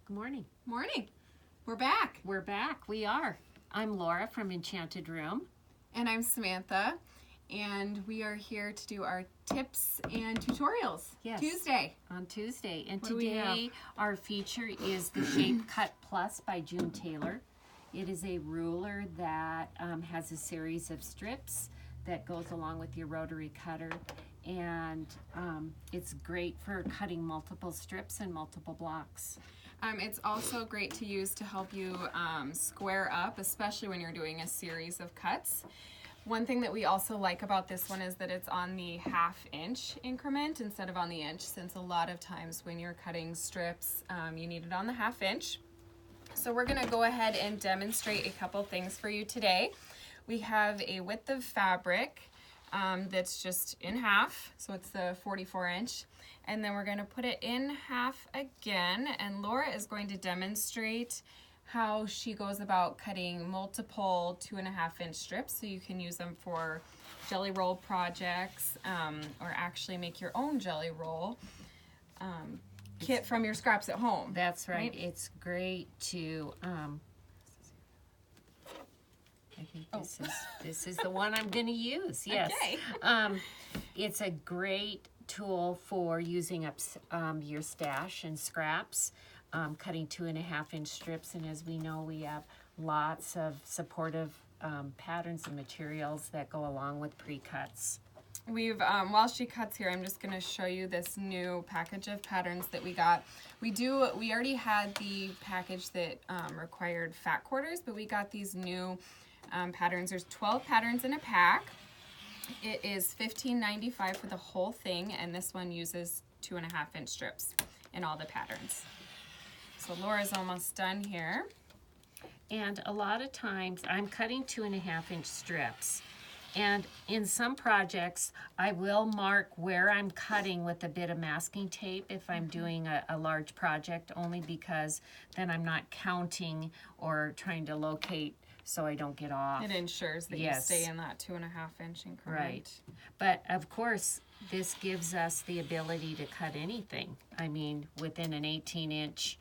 Good morning. Morning. We're back. We're back. We are. I'm Laura from Enchanted Room. And I'm Samantha. And we are here to do our tips and tutorials. Yes. Tuesday. On Tuesday. And What do we today our feature is the Shape Cut Plus by June Taylor. It is a ruler that has a series of strips that goes along with your rotary cutter. And it's great for cutting multiple strips and multiple blocks. It's also great to use to help you square up, especially when you're doing a series of cuts. One thing that we also like about this one is that it's on the 1/2 inch increment instead of on the inch, since a lot of times when you're cutting strips, you need it on the 1/2 inch. So we're gonna go ahead and demonstrate a couple things for you today. We have a width of fabric that's just in half, so it's the 44 inch. And then we're gonna put it in half again, and Laura is going to demonstrate how she goes about cutting multiple 2.5 inch strips, so you can use them for jelly roll projects, or actually make your own jelly roll kit from your scraps at home. That's right. It's great to I think this is the one I'm going to use. Yes. Okay. It's a great tool for using up your stash and scraps, cutting 2.5 inch strips, and as we know, we have lots of supportive patterns and materials that go along with pre-cuts. We've, while she cuts here, I'm just going to show you this new package of patterns that we got. We already had the package that required fat quarters, but we got these new patterns. There's 12 patterns in a pack. It is $15.95 for the whole thing, and this one uses 2.5 inch strips in all the patterns. So Laura's almost done here. And a lot of times I'm cutting 2.5 inch strips. And in some projects, I will mark where I'm cutting with a bit of masking tape if I'm doing a large project, only because then I'm not counting or trying to locate so I don't get off. It ensures that Yes. you stay in that 2.5 inch increment. Right. But of course, this gives us the ability to cut anything. I mean, within an 18 inch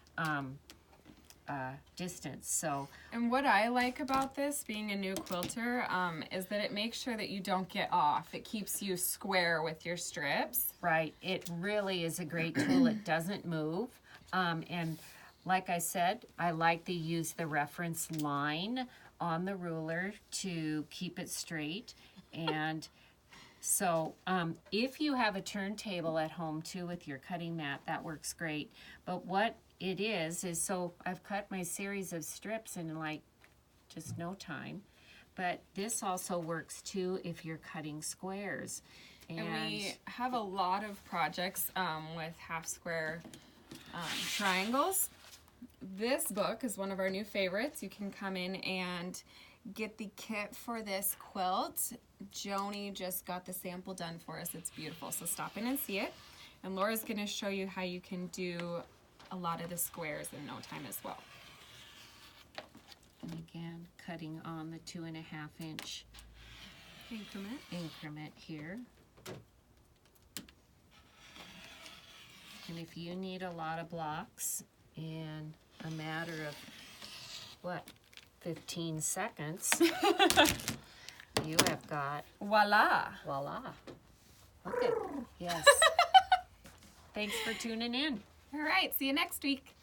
distance. So, and what I like about this, being a new quilter, is that it makes sure that you don't get off. It keeps you square with your strips. right, it really is a great tool. It doesn't move. And like I said, I like to use the reference line on the ruler to keep it straight. And so if you have a turntable at home too with your cutting mat, that works great. But what it is so I've cut my series of strips in like just no time. But this also works too if you're cutting squares. And we have a lot of projects with half square triangles. This book is one of our new favorites. You can come in and get the kit for this quilt. Joni just got the sample done for us. It's beautiful, so stop in and see it. And Laura's going to show you how you can do a lot of the squares in no time as well. And again, cutting on the 2.5 inch increment here. And if you need a lot of blocks in a matter of, what, 15 seconds, you have got, Voila! voila. Okay, yes. Thanks for tuning in. All right, see you next week.